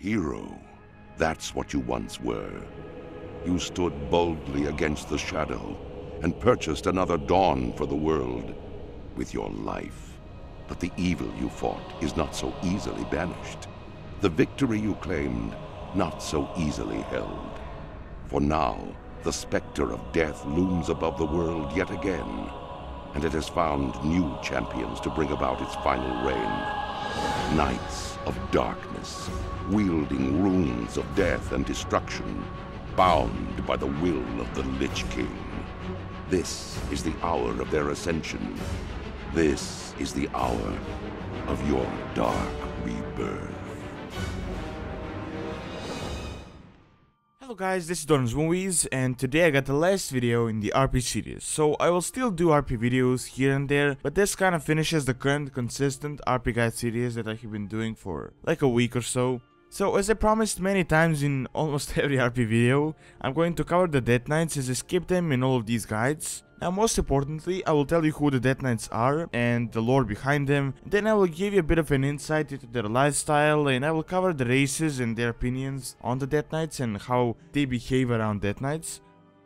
Hero. That's what you once were. You stood boldly against the shadow and purchased another dawn for the world with your life. But the evil you fought is not so easily banished. The victory you claimed, not so easily held. For now, the specter of death looms above the world yet again, and it has found new champions to bring about its final reign. Knights of darkness, wielding runes of death and destruction, bound by the will of the Lich King. This is the hour of their ascension. This is the hour of your dark rebirth. Hello guys, this is Don's Movies, and today I got the last video in the RP series. So I will still do RP videos here and there, but this kind of finishes the current consistent RP guide series that I have been doing for like a week or so. So as I promised many times in almost every RP video, I'm going to cover the Death Knights as I skip them in all of these guides. Now most importantly, I will tell you who the Death Knights are and the lore behind them. Then I will give you a bit of an insight into their lifestyle, and I will cover the races and their opinions on the Death Knights and how they behave around Death Knights.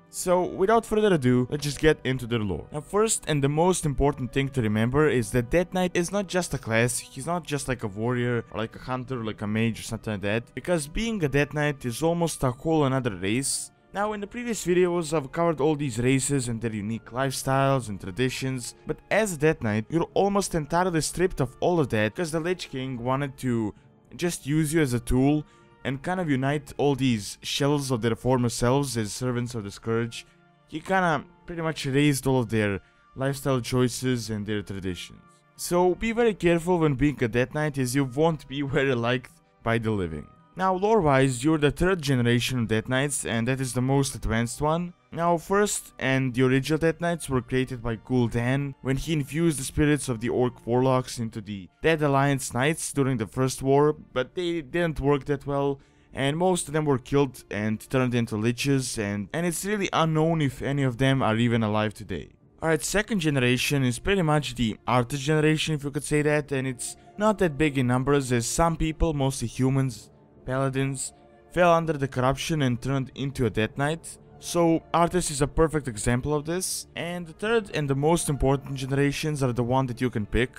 So without further ado, let's just get into their lore. Now first and the most important thing to remember is that Death Knight is not just a class. He's not just like a warrior or like a hunter or like a mage or something like that, because being a Death Knight is almost a whole another race. Now in the previous videos I've covered all these races and their unique lifestyles and traditions, but as a Death Knight you're almost entirely stripped of all of that because the Lich King wanted to just use you as a tool and kind of unite all these shells of their former selves as servants of the Scourge. He kind of pretty much erased all of their lifestyle choices and their traditions. So be very careful when being a Death Knight, as you won't be very liked by the living. Now lore-wise, you're the third generation of Death Knights, and that is the most advanced one. Now first and the original Death Knights were created by Gul'dan when he infused the spirits of the Orc Warlocks into the Dead Alliance Knights during the First War, but they didn't work that well, and most of them were killed and turned into liches, and it's really unknown if any of them are even alive today. Alright, second generation is pretty much the artist generation, if you could say that, and it's not that big in numbers, as some people, mostly humans, paladins, fell under the corruption and turned into a Death Knight. So Artis is a perfect example of this. And the third and the most important generations are the one that you can pick.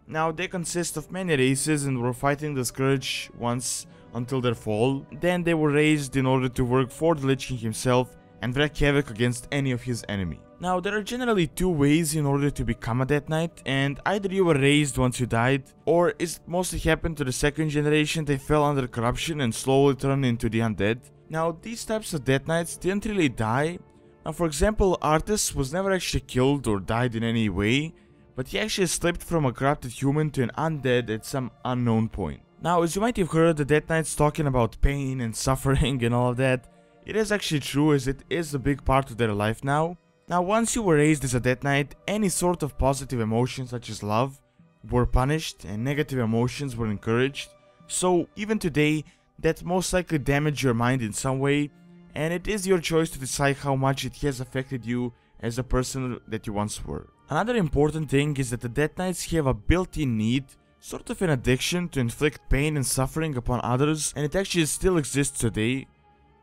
Now they consist of many races and were fighting the Scourge once until their fall. Then they were raised in order to work for the Lich King himself and wreak havoc against any of his enemies. Now there are generally two ways in order to become a Death Knight, and either you were raised once you died, or it mostly happened to the second generation. They fell under corruption and slowly turned into the undead. Now these types of Death Knights didn't really die. Now for example, Artis was never actually killed or died in any way, but he actually slipped from a corrupted human to an undead at some unknown point. Now as you might have heard the Death Knights talking about pain and suffering and all of that, it is actually true, as it is a big part of their life now. Now once you were raised as a Death Knight, any sort of positive emotions such as love were punished and negative emotions were encouraged. So even today, that most likely damaged your mind in some way, and it is your choice to decide how much it has affected you as a person that you once were. Another important thing is that the Death Knights have a built-in need, sort of an addiction, to inflict pain and suffering upon others, and it actually still exists today.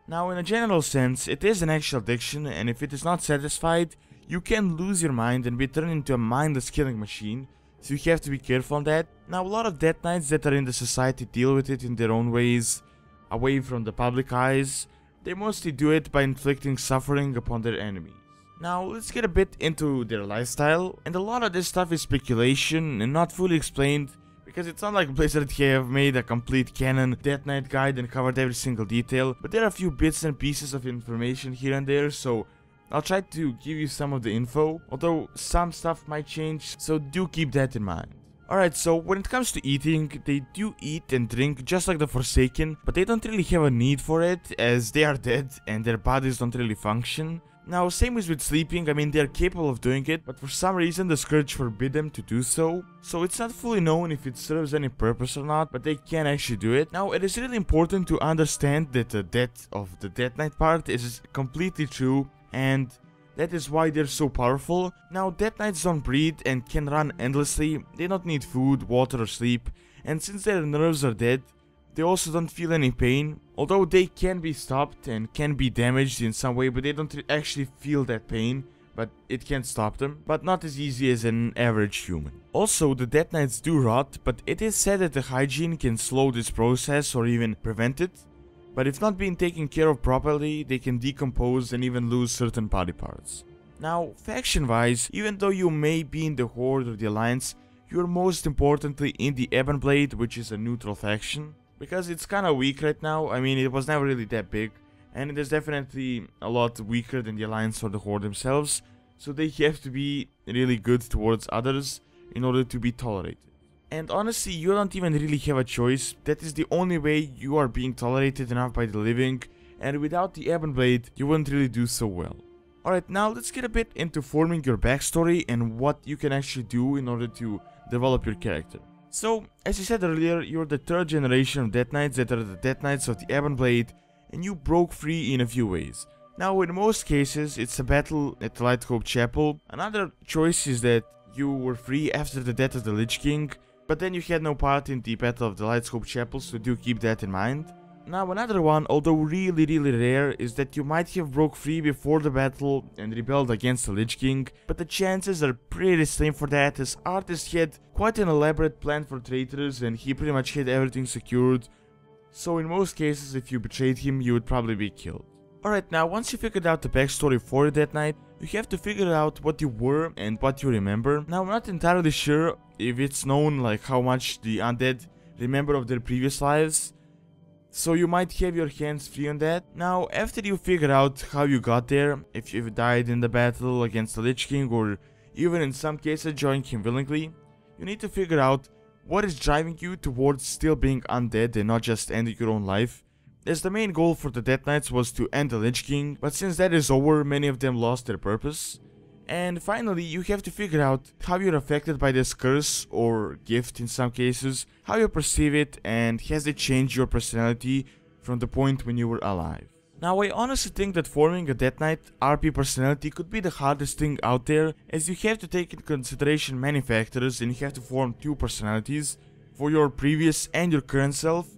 Now in a general sense, it is an actual addiction, and if it is not satisfied, you can lose your mind and be turned into a mindless killing machine, so you have to be careful on that. Now a lot of Death Knights that are in the society deal with it in their own ways, away from the public eyes. They mostly do it by inflicting suffering upon their enemies. Now let's get a bit into their lifestyle, and a lot of this stuff is speculation and not fully explained, because it's not like Blizzard have made a complete canon Death Knight guide and covered every single detail, but there are a few bits and pieces of information here and there, so I'll try to give you some of the info, although some stuff might change, so do keep that in mind. Alright, so when it comes to eating, they do eat and drink just like the Forsaken, but they don't really have a need for it, as they are dead and their bodies don't really function. Now, same as with sleeping, I mean, they are capable of doing it, but for some reason the Scourge forbid them to do so. So it's not fully known if it serves any purpose or not, but they can actually do it. Now, it is really important to understand that the death of the Death Knight part is completely true, and that is why they're so powerful. Now, Death Knights don't breathe and can run endlessly. They don't need food, water or sleep, and since their nerves are dead, They also don't feel any pain, although they can be stopped and can be damaged in some way, but they don't actually feel that pain, but it can stop them, but not as easy as an average human. Also, the Death Knights do rot, but it is said that the hygiene can slow this process or even prevent it, but if not being taken care of properly, they can decompose and even lose certain body parts. Now, faction-wise, even though you may be in the Horde or the Alliance, you're most importantly in the Ebonblade, which is a neutral faction, because it's kinda weak right now. I mean, it was never really that big, and it is definitely a lot weaker than the Alliance or the Horde themselves, so they have to be really good towards others in order to be tolerated. And honestly, you don't even really have a choice. That is the only way you are being tolerated enough by the living, and without the Ebonblade, you wouldn't really do so well. Alright, now let's get a bit into forming your backstory and what you can actually do in order to develop your character. So, as I said earlier, you're the third generation of Death Knights that are the Death Knights of the Ebonblade, and you broke free in a few ways. Now, in most cases, it's a battle at the Lighthope Chapel. Another choice is that you were free after the death of the Lich King, but then you had no part in the Battle of the Lighthope Chapel, so do keep that in mind. Now, another one, although really rare, is that you might have broke free before the battle and rebelled against the Lich King, but the chances are pretty slim for that, as Arthas had quite an elaborate plan for traitors and he pretty much had everything secured, so in most cases if you betrayed him you would probably be killed. Alright, now once you figured out the backstory for that night, you have to figure out what you were and what you remember. Now I'm not entirely sure if it's known like how much the undead remember of their previous lives, so you might have your hands free on that. Now, after you figure out how you got there, if you died in the battle against the Lich King or even in some cases joined him willingly, you need to figure out what is driving you towards still being undead and not just ending your own life. As the main goal for the Death Knights was to end the Lich King, but since that is over, many of them lost their purpose. And finally, you have to figure out how you're affected by this curse or gift in some cases, how you perceive it, and has it changed your personality from the point when you were alive. Now, I honestly think that forming a Death Knight RP personality could be the hardest thing out there, as you have to take into consideration many factors and you have to form two personalities for your previous and your current self.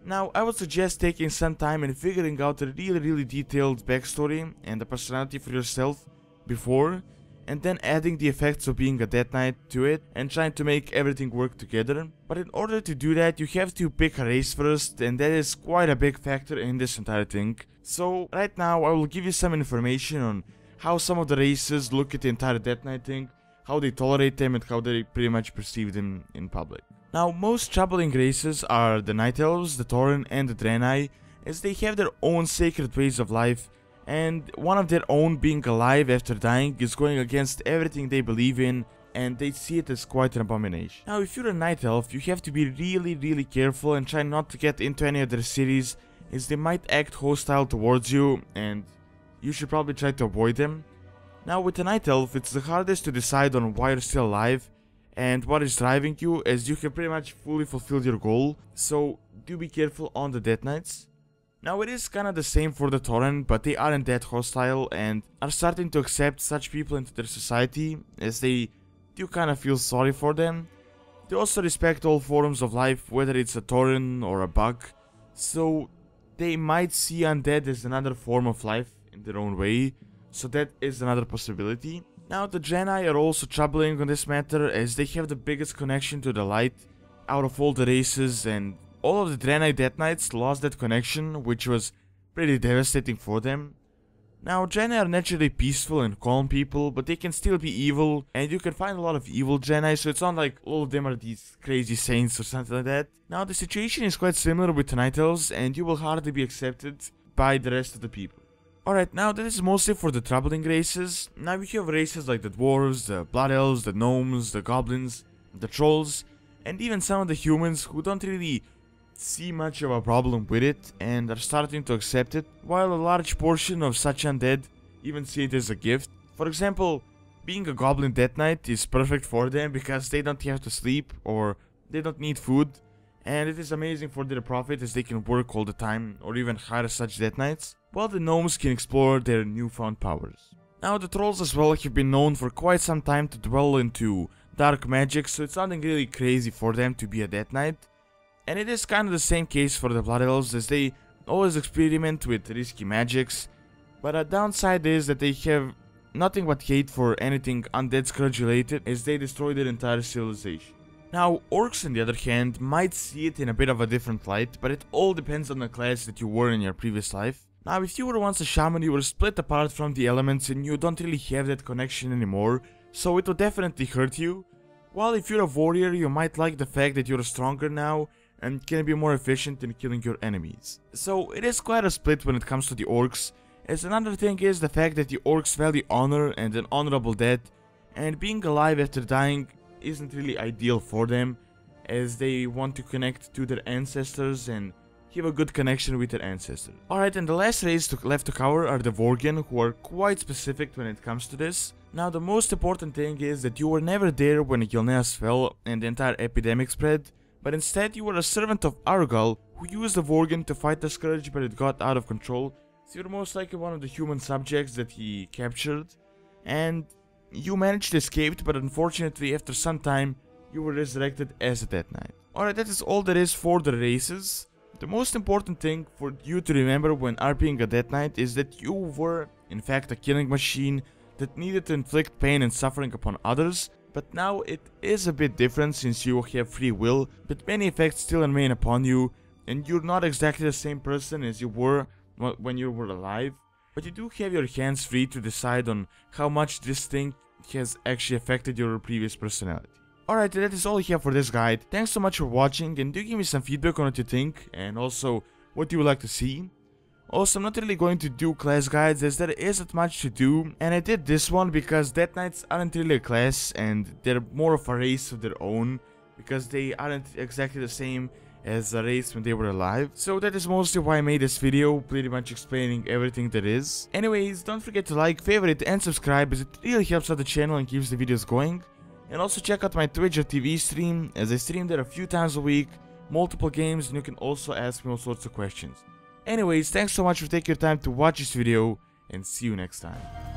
Now, I would suggest taking some time and figuring out a really detailed backstory and a personality for yourself before, and then adding the effects of being a Death Knight to it and trying to make everything work together. But in order to do that, you have to pick a race first, and that is quite a big factor in this entire thing. So right now I will give you some information on how some of the races look at the entire Death Knight thing, how they tolerate them and how they pretty much perceive them in public. Now, most troubling races are the Night Elves, the Tauren and the Draenei, as they have their own sacred ways of life, and one of their own, being alive after dying, is going against everything they believe in, and they see it as quite an abomination. Now, if you're a Night Elf, you have to be really careful and try not to get into any of their cities, as they might act hostile towards you, and you should probably try to avoid them. Now, with a Night Elf, it's the hardest to decide on why you're still alive and what is driving you, as you have pretty much fully fulfilled your goal, so do be careful on the Death Knights. Now, it is kinda the same for the Tauren, but they aren't that hostile and are starting to accept such people into their society, as they do kinda feel sorry for them. They also respect all forms of life, whether it's a Tauren or a bug, so they might see undead as another form of life in their own way, so that is another possibility. Now, the Draenei are also troubling on this matter, as they have the biggest connection to the light out of all the races, and all of the Draenei Death Knights lost that connection, which was pretty devastating for them. Now, Draenei are naturally peaceful and calm people, but they can still be evil, and you can find a lot of evil Draenei, so it's not like all of them are these crazy saints or something like that. Now, the situation is quite similar with the Night Elves, and you will hardly be accepted by the rest of the people. Alright, now that is mostly for the troubling races. Now we have races like the Dwarves, the Blood Elves, the Gnomes, the Goblins, the Trolls, and even some of the humans who don't really see much of a problem with it and are starting to accept it, while a large portion of such undead even see it as a gift. For example, being a Goblin Death Knight is perfect for them because they don't have to sleep or they don't need food, and it is amazing for their profit as they can work all the time or even hire such Death Knights, while the Gnomes can explore their newfound powers. Now, the Trolls as well have been known for quite some time to dwell into dark magic, so it's nothing really crazy for them to be a Death Knight. And it is kind of the same case for the Blood Elves, as they always experiment with risky magics, but a downside is that they have nothing but hate for anything undead scourge related, as they destroy their entire civilization. Now, orcs on the other hand might see it in a bit of a different light, but it all depends on the class that you were in your previous life. Now, if you were once a shaman, you were split apart from the elements and you don't really have that connection anymore, so it will definitely hurt you. While if you're a warrior, you might like the fact that you're stronger now and can be more efficient in killing your enemies. So it is quite a split when it comes to the orcs, as another thing is the fact that the orcs value honor and an honorable death, and being alive after dying isn't really ideal for them, as they want to connect to their ancestors and have a good connection with their ancestors. Alright, and the last race left to cover are the Worgen, who are quite specific when it comes to this. Now, the most important thing is that you were never there when Gilneas fell and the entire epidemic spread, but instead you were a servant of Argal, who used the Worgen to fight the Scourge, but it got out of control, so you're most likely one of the human subjects that he captured, and you managed to escape, but unfortunately after some time you were resurrected as a Death Knight. Alright, that is all there is for the races. The most important thing for you to remember when RPing a Death Knight is that you were in fact a killing machine that needed to inflict pain and suffering upon others, but now it is a bit different since you have free will, but many effects still remain upon you, and you're not exactly the same person as you were when you were alive, but you do have your hands free to decide on how much this thing has actually affected your previous personality. Alright, that is all I have for this guide. Thanks so much for watching, and do give me some feedback on what you think and also what you would like to see. Also, I'm not really going to do class guides as there isn't much to do, and I did this one because Death Knights aren't really a class and they're more of a race of their own, because they aren't exactly the same as a race when they were alive. So that is mostly why I made this video, pretty much explaining everything there is. Anyways, don't forget to like, favorite and subscribe, as it really helps out the channel and keeps the videos going. And also check out my Twitch.tv stream, as I stream there a few times a week, multiple games, and you can also ask me all sorts of questions. Anyways, thanks so much for taking your time to watch this video, and see you next time.